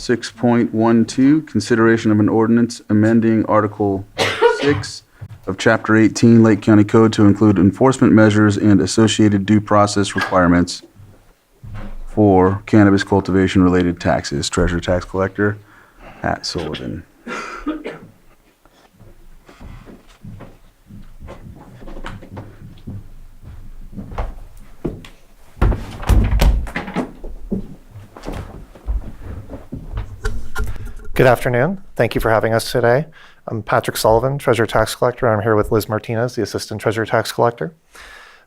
6.12, consideration of an ordinance amending Article 6 of Chapter 18 Lake County Code to include enforcement measures and associated due process requirements for cannabis cultivation-related taxes. Treasurer Tax Collector Pat Sullivan. Good afternoon. Thank you for having us today. I'm Patrick Sullivan, Treasurer Tax Collector. I'm here with Liz Martinez, the Assistant Treasurer Tax Collector.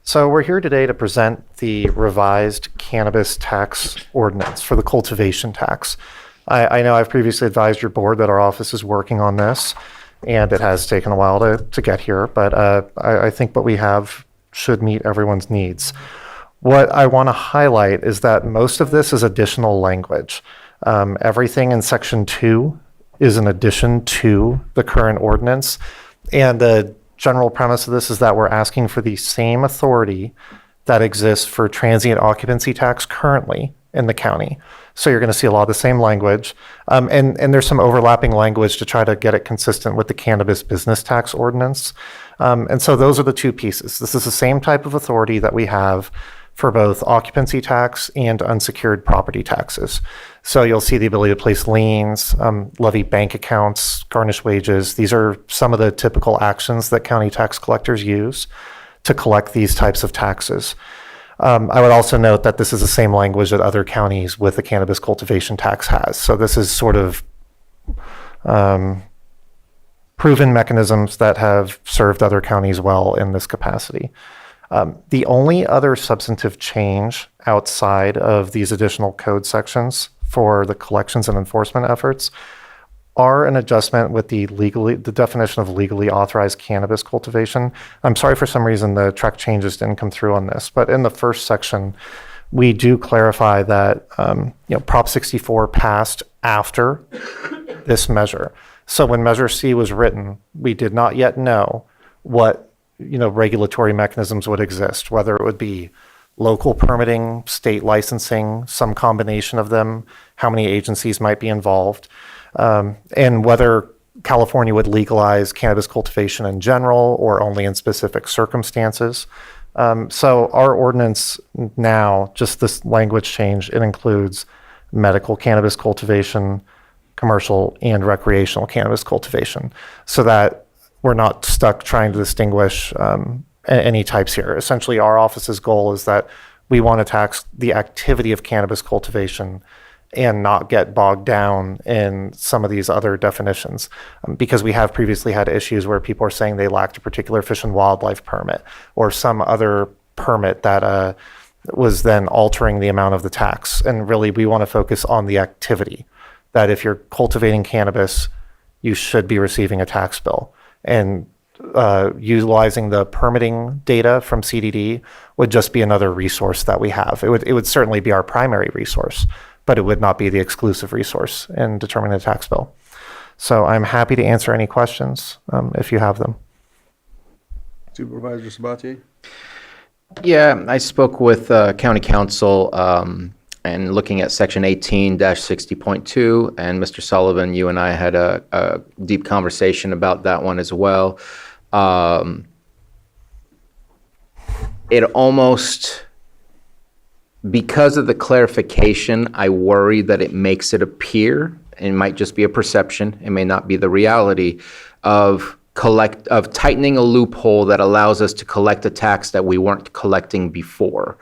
So we're here today to present the revised cannabis tax ordinance for the cultivation tax. I know I've previously advised your board that our office is working on this, and it has taken a while to get here, but I think what we have should meet everyone's needs. What I want to highlight is that most of this is additional language. Everything in Section 2 is an addition to the current ordinance. And the general premise of this is that we're asking for the same authority that exists for transient occupancy tax currently in the county. So you're going to see a lot of the same language. And there's some overlapping language to try to get it consistent with the cannabis business tax ordinance. And so those are the two pieces. This is the same type of authority that we have for both occupancy tax and unsecured property taxes. So you'll see the ability to place liens, levy bank accounts, garnish wages. These are some of the typical actions that county tax collectors use to collect these types of taxes. I would also note that this is the same language that other counties with the cannabis cultivation tax has. So this is sort of proven mechanisms that have served other counties well in this capacity. The only other substantive change outside of these additional code sections for the collections and enforcement efforts are an adjustment with the definition of legally authorized cannabis cultivation. I'm sorry, for some reason the track changes didn't come through on this, but in the first section, we do clarify that Prop 64 passed after this measure. So when Measure C was written, we did not yet know what regulatory mechanisms would exist, whether it would be local permitting, state licensing, some combination of them, how many agencies might be involved, and whether California would legalize cannabis cultivation in general or only in specific circumstances. So our ordinance now, just this language change, it includes medical cannabis cultivation, commercial and recreational cannabis cultivation, so that we're not stuck trying to distinguish any types here. Essentially, our office's goal is that we want to tax the activity of cannabis cultivation and not get bogged down in some of these other definitions, because we have previously had issues where people are saying they lacked a particular fish and wildlife permit or some other permit that was then altering the amount of the tax. And really, we want to focus on the activity, that if you're cultivating cannabis, you should be receiving a tax bill. And utilizing the permitting data from CDD would just be another resource that we have. It would certainly be our primary resource, but it would not be the exclusive resource in determining the tax bill. So I'm happy to answer any questions if you have them. Supervisor Sabatier? Yeah, I spoke with County Council and looking at Section 18-60.2, and Mr. Sullivan, you and I had a deep conversation about that one as well. It almost, because of the clarification, I worry that it makes it appear, and it might just be a perception, it may not be the reality, of tightening a loophole that allows us to collect a tax that we weren't collecting before,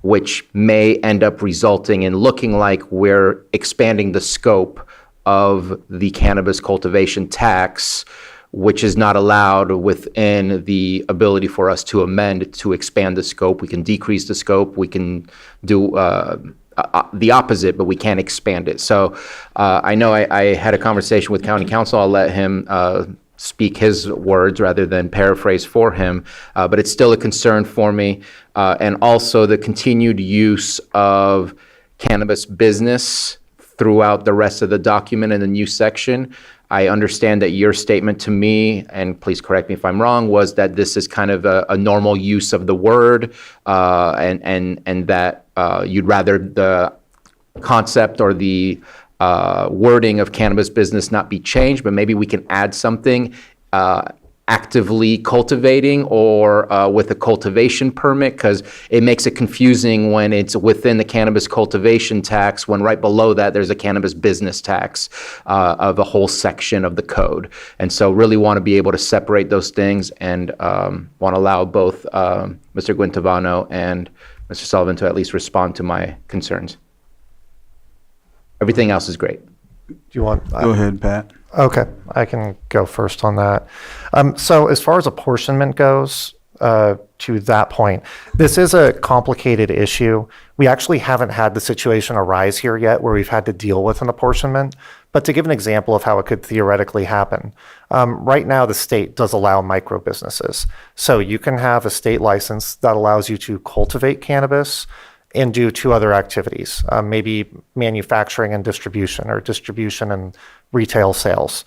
which may end up resulting in looking like we're expanding the scope of the cannabis cultivation tax, which is not allowed within the ability for us to amend to expand the scope. We can decrease the scope. We can do the opposite, but we can't expand it. So I know I had a conversation with County Council. I'll let him speak his words rather than paraphrase for him, but it's still a concern for me. And also the continued use of cannabis business throughout the rest of the document in the new section. I understand that your statement to me, and please correct me if I'm wrong, was that this is kind of a normal use of the word, and that you'd rather the concept or the wording of cannabis business not be changed, but maybe we can add something, actively cultivating or with a cultivation permit, because it makes it confusing when it's within the cannabis cultivation tax, when right below that there's a cannabis business tax of a whole section of the code. And so really want to be able to separate those things, and want to allow both Mr. Guintavano and Mr. Sullivan to at least respond to my concerns. Everything else is great. Do you want? Go ahead, Pat. Okay, I can go first on that. So as far as apportionment goes, to that point, this is a complicated issue. We actually haven't had the situation arise here yet where we've had to deal with an apportionment. But to give an example of how it could theoretically happen, right now the state does allow micro businesses. So you can have a state license that allows you to cultivate cannabis and do two other activities, maybe manufacturing and distribution, or distribution and retail sales.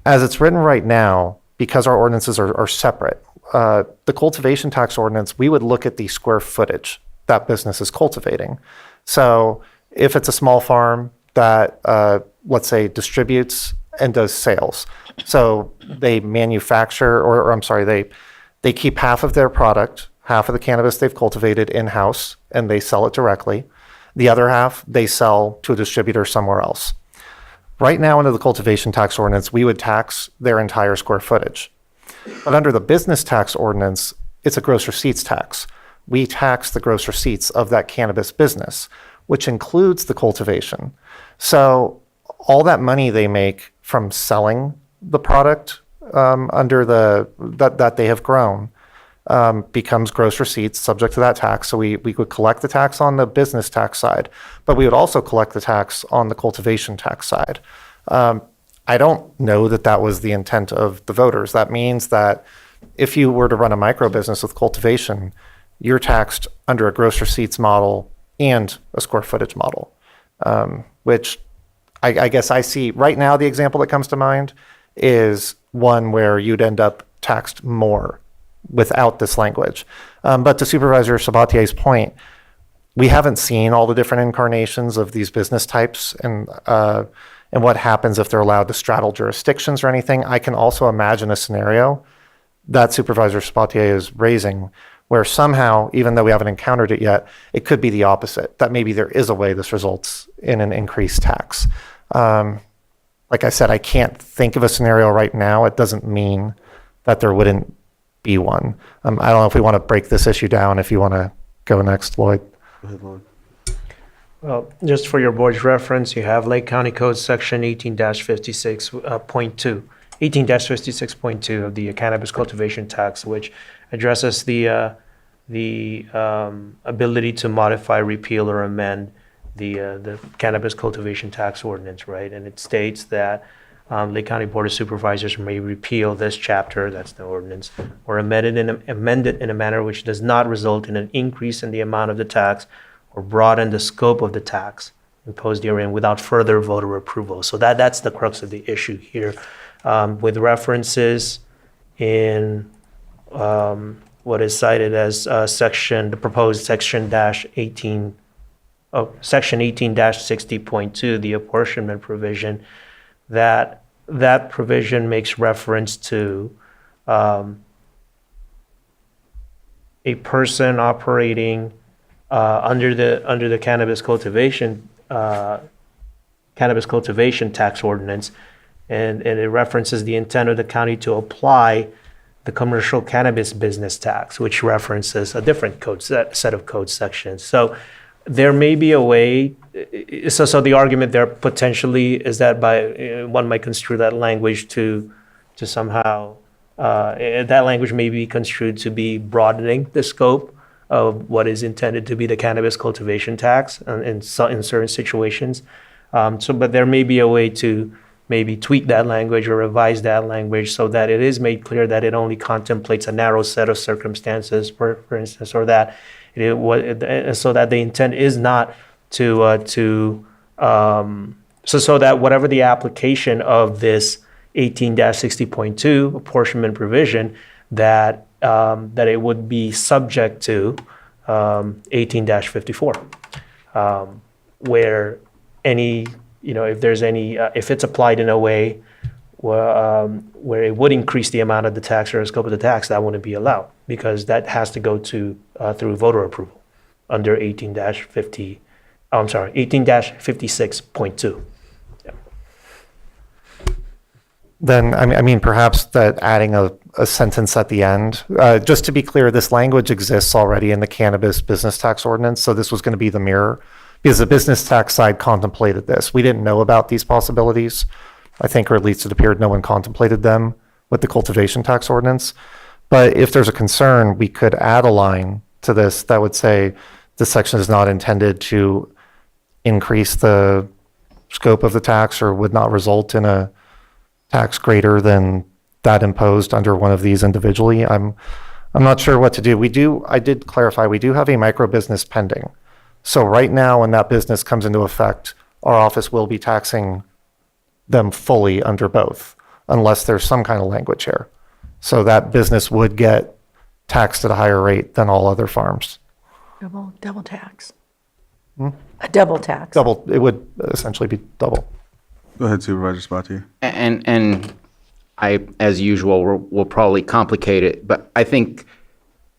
As it's written right now, because our ordinances are separate, the cultivation tax ordinance, we would look at the square footage that business is cultivating. So if it's a small farm that, let's say, distributes and does sales, so they manufacture, or I'm sorry, they keep half of their product, half of the cannabis they've cultivated in-house, and they sell it directly. The other half, they sell to a distributor somewhere else. Right now, under the cultivation tax ordinance, we would tax their entire square footage. But under the business tax ordinance, it's a gross receipts tax. We tax the gross receipts of that cannabis business, which includes the cultivation. So all that money they make from selling the product under that they have grown becomes gross receipts subject to that tax. So we would collect the tax on the business tax side, but we would also collect the tax on the cultivation tax side. I don't know that that was the intent of the voters. That means that if you were to run a micro business with cultivation, you're taxed under a gross receipts model and a square footage model, which I guess I see right now. The example that comes to mind is one where you'd end up taxed more without this language. But to Supervisor Sabatier's point, we haven't seen all the different incarnations of these business types and what happens if they're allowed to straddle jurisdictions or anything. I can also imagine a scenario that Supervisor Sabatier is raising where somehow, even though we haven't encountered it yet, it could be the opposite, that maybe there is a way this results in an increased tax. Like I said, I can't think of a scenario right now. It doesn't mean that there wouldn't be one. I don't know if we want to break this issue down, if you want to go next, Lloyd. Go ahead, Lloyd. Well, just for your board's reference, you have Lake County Code Section 18-56.2, 18-56.2 of the cannabis cultivation tax, which addresses the ability to modify, repeal, or amend the cannabis cultivation tax ordinance, right? And it states that Lake County Board of Supervisors may repeal this chapter, that's the ordinance, or amend it in a manner which does not result in an increase in the amount of the tax or broaden the scope of the tax imposed herein without further voter approval. So that's the crux of the issue here, with references in what is cited as the proposed section 18-60.2, the apportionment provision. That provision makes reference to a person operating under the cannabis cultivation tax ordinance, and it references the intent of the county to apply the commercial cannabis business tax, which references a different set of code sections. So there may be a way. So the argument there potentially is that one might construe that language to somehow that language may be construed to be broadening the scope of what is intended to be the cannabis cultivation tax in certain situations. But there may be a way to maybe tweak that language or revise that language so that it is made clear that it only contemplates a narrow set of circumstances, for instance, or that so that the intent is not so that whatever the application of this 18-60.2 apportionment provision, that it would be subject to 18-54, where any, if there's any, if it's applied in a way where it would increase the amount of the tax or the scope of the tax, that wouldn't be allowed, because that has to go through voter approval under 18-50, I'm sorry, 18-56.2. Then, I mean, perhaps that adding a sentence at the end, just to be clear, this language exists already in the cannabis business tax ordinance, so this was going to be the mirror, because the business tax side contemplated this. We didn't know about these possibilities, I think, or at least it appeared no one contemplated them with the cultivation tax ordinance. But if there's a concern, we could add a line to this that would say this section is not intended to increase the scope of the tax or would not result in a tax greater than that imposed under one of these individually. I'm not sure what to do. I did clarify, we do have a micro business pending. So right now, when that business comes into effect, our office will be taxing them fully under both, unless there's some kind of language here. So that business would get taxed at a higher rate than all other farms. Double tax. A double tax. It would essentially be double. Go ahead, Supervisor Spati. And I, as usual, will probably complicate it, but I think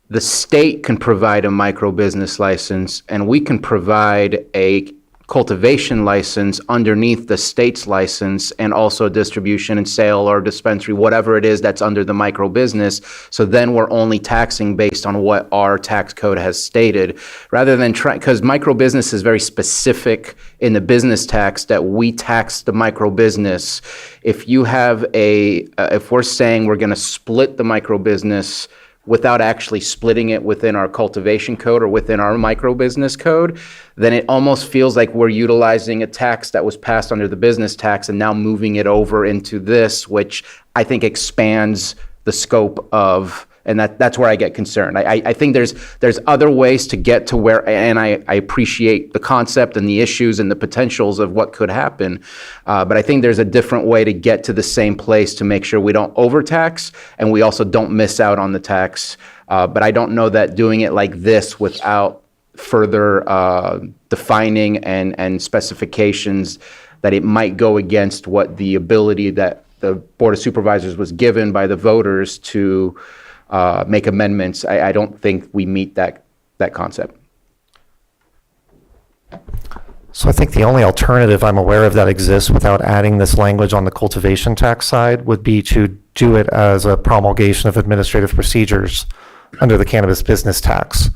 the state can provide a micro business license, and we can provide a cultivation license underneath the state's license, and also distribution and sale or dispensary, whatever it is that's under the micro business. So then we're only taxing based on what our tax code has stated, rather than because micro business is very specific in the business tax that we tax the micro business. If you have if we're saying we're going to split the micro business without actually splitting it within our cultivation code or within our micro business code, then it almost feels like we're utilizing a tax that was passed under the business tax and now moving it over into this, which I think expands the scope of, and that's where I get concerned. I think there's other ways to get to where, and I appreciate the concept and the issues and the potentials of what could happen, but I think there's a different way to get to the same place to make sure we don't overtax and we also don't miss out on the tax. But I don't know that doing it like this without further defining and specifications, that it might go against what the ability that the Board of Supervisors was given by the voters to make amendments. I don't think we meet that concept. So I think the only alternative I'm aware of that exists without adding this language on the cultivation tax side would be to do it as a promulgation of administrative procedures under the cannabis business tax,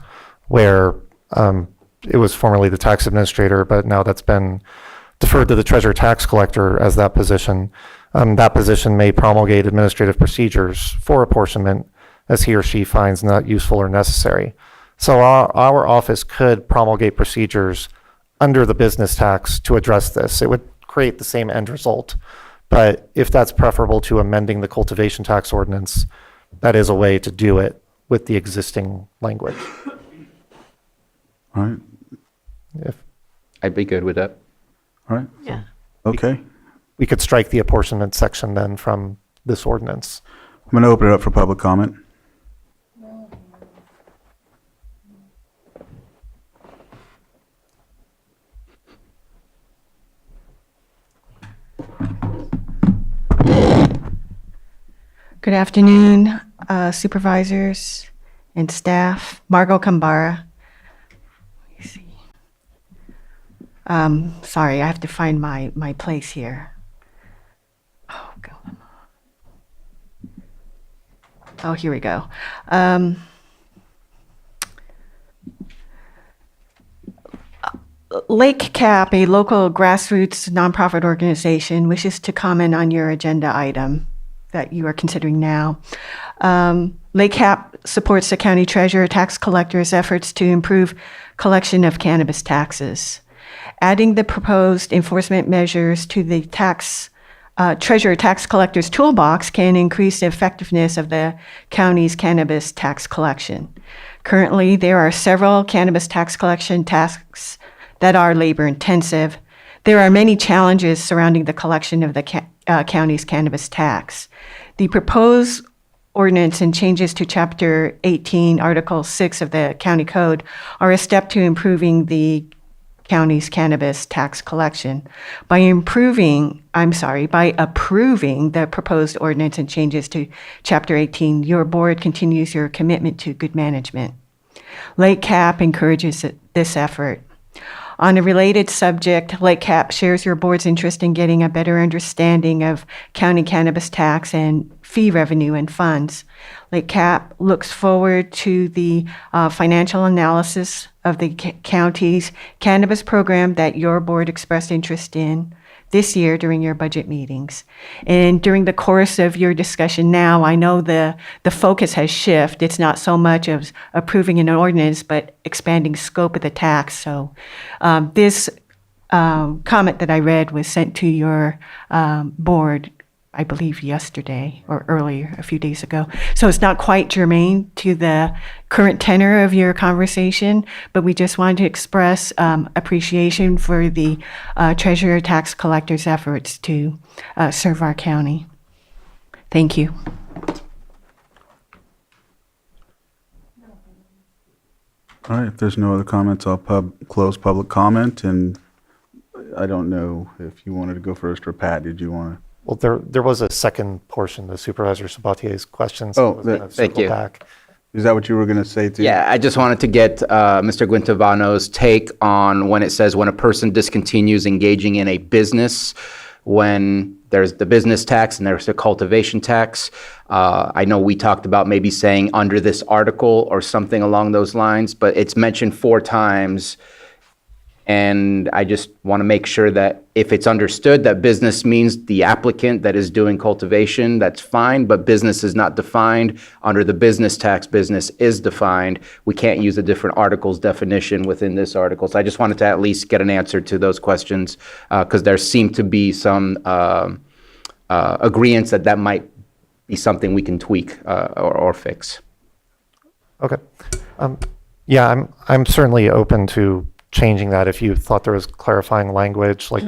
where it was formerly the tax administrator, but now that's been deferred to the treasurer tax collector as that position. That position may promulgate administrative procedures for apportionment as he or she finds not useful or necessary. So our office could promulgate procedures under the business tax to address this. It would create the same end result. But if that's preferable to amending the cultivation tax ordinance, that is a way to do it with the existing language. All right, I'd be good with that. all right, Yeah. okay. We could strike the apportionment section then from this ordinance. I'm going to open it up for public comment. Good afternoon, supervisors and staff. Margot Kambara. Let me see. Sorry, I have to find my place here. Oh, God. Oh, here we go. Lake Cap, a local grassroots nonprofit organization, wishes to comment on your agenda item that you are considering now. Lake Cap supports the county treasurer tax collector's efforts to improve collection of cannabis taxes. Adding the proposed enforcement measures to the treasurer tax collector's toolbox can increase the effectiveness of the county's cannabis tax collection. Currently, there are several cannabis tax collection tasks that are labor intensive. There are many challenges surrounding the collection of the county's cannabis tax. The proposed ordinance and changes to Chapter 18, Article 6 of the County Code are a step to improving the county's cannabis tax collection. By approving the proposed ordinance and changes to Chapter 18, your board continues your commitment to good management. Lake Cap encourages this effort. On a related subject, Lake Cap shares your board's interest in getting a better understanding of county cannabis tax and fee revenue and funds. Lake Cap looks forward to the financial analysis of the county's cannabis program that your board expressed interest in this year during your budget meetings. And during the course of your discussion now, I know the focus has shifted. It's not so much of approving an ordinance, but expanding scope of the tax. So this comment that I read was sent to your board, I believe yesterday or earlier, a few days ago. So it's not quite germane to the current tenor of your conversation, but we just wanted to express appreciation for the treasurer tax collector's efforts to serve our county. Thank you. All right, if there's no other comments, I'll close public comment, and I don't know if you wanted to go first, or Pat, did you want to? Well, there was a second portion, the Supervisor Sabatier's questions. Oh, I was gonna thank circle you. back. Is that what you were going to say too? Yeah, I just wanted to get Mr. Guintavano's take on when it says when a person discontinues engaging in a business, when there's the business tax and there's the cultivation tax. I know we talked about maybe saying under this article or something along those lines, but it's mentioned 4 times. And I just want to make sure that if it's understood that business means the applicant that is doing cultivation, that's fine, but business is not defined. Under the business tax, business is defined. We can't use a different article's definition within this article. So I just wanted to at least get an answer to those questions because there seem to be some agreements that might be something we can tweak or fix. Okay. Yeah, I'm certainly open to changing that if you thought there was clarifying language like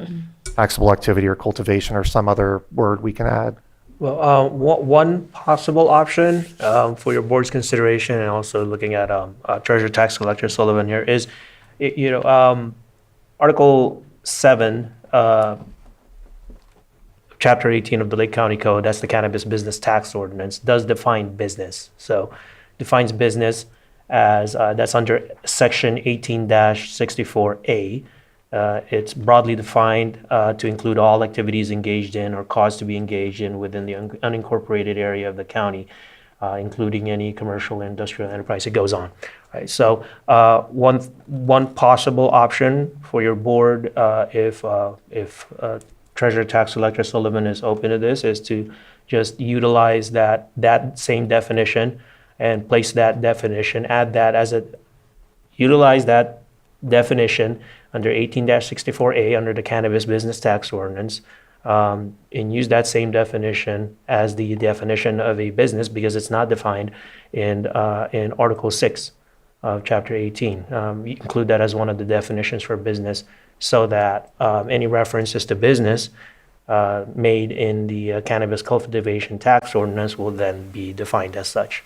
taxable activity or cultivation or some other word we can add. Well, one possible option for your board's consideration, and also looking at Treasurer Tax Collector Sullivan here, is, Article 7, Chapter 18 of the Lake County Code, that's the Cannabis Business Tax Ordinance, does define business. So defines business as that's under Section 18-64A. It's broadly defined to include all activities engaged in or caused to be engaged in within the unincorporated area of the county, including any commercial or industrial enterprise. It goes on. Right. So one possible option for your board, if Treasurer Tax Collector Sullivan is open to this, is to just utilize that same definition and place that definition, add that as utilize that definition under 18-64A under the Cannabis Business Tax Ordinance, and use that same definition as the definition of a business because it's not defined in Article 6 of Chapter 18. You include that as one of the definitions for business so that any references to business made in the Cannabis Cultivation Tax Ordinance will then be defined as such.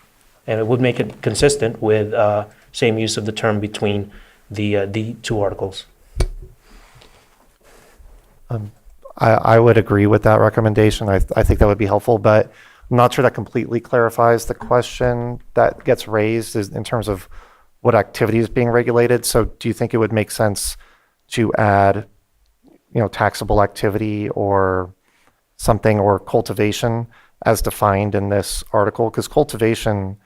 And it would make it consistent with same use of the term between the 2 articles. I would agree with that recommendation. I think that would be helpful, but I'm not sure that completely clarifies the question that gets raised is in terms of what activity is being regulated. So do you think it would make sense to add, taxable activity or something, or cultivation as defined in this article? Because cultivation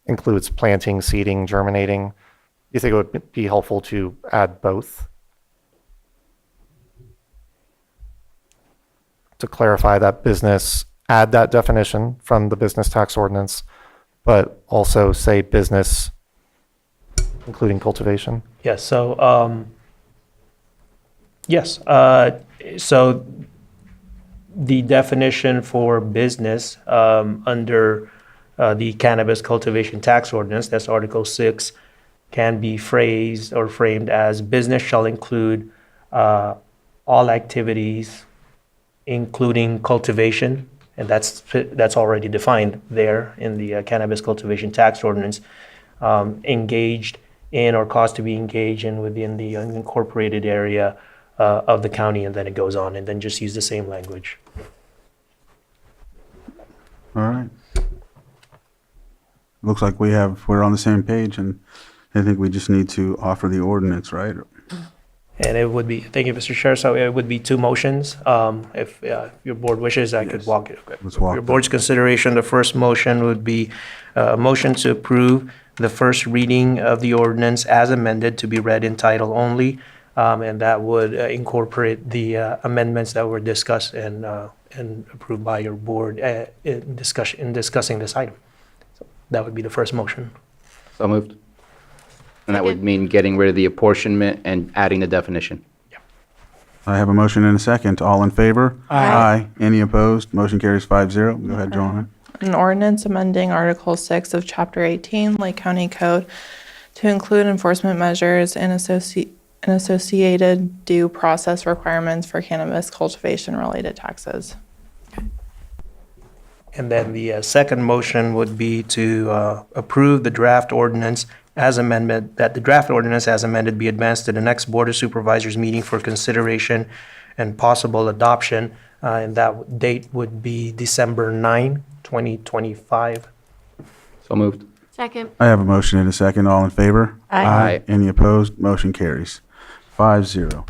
includes planting, seeding, germinating. Do you think it would be helpful to add both? To clarify that business, add that definition from the business tax ordinance, but also say business, including cultivation? Yes, so, yes. So the definition for business under the Cannabis Cultivation Tax Ordinance, that's Article 6, can be phrased or framed as business shall include all activities, including cultivation, and that's already defined there in the Cannabis Cultivation Tax Ordinance, engaged in or caused to be engaged in within the unincorporated area of the county, and then it goes on, and then just use the same language. All right. Looks like we're on the same page, and I think we just need to offer the ordinance, right? And it would be, thank you, Mr. Chair, so it would be two motions. If your board wishes, I could walk it. Let's walk For your that. board's consideration, the first motion would be a motion to approve the first reading of the ordinance as amended to be read in title only, and that would incorporate the amendments that were discussed and approved by your board in discussing this item. So that would be the first motion. So moved. And that would mean getting rid of the apportionment and adding the definition. I have a motion and a second. All in favor? Aye. Any opposed? Motion carries 5-0. Go ahead, Joanna. An ordinance amending Article 6 of Chapter 18, Lake County Code, to include enforcement measures and associated due process requirements for cannabis cultivation-related taxes. And then the second motion would be to approve the draft ordinance as amendment, that the draft ordinance as amended be advanced to the next Board of Supervisors meeting for consideration and possible adoption. And that date would be December 9, 2025. So moved. Second. I have a motion and a second. All in favor? Aye. Any opposed? Motion carries 5-0.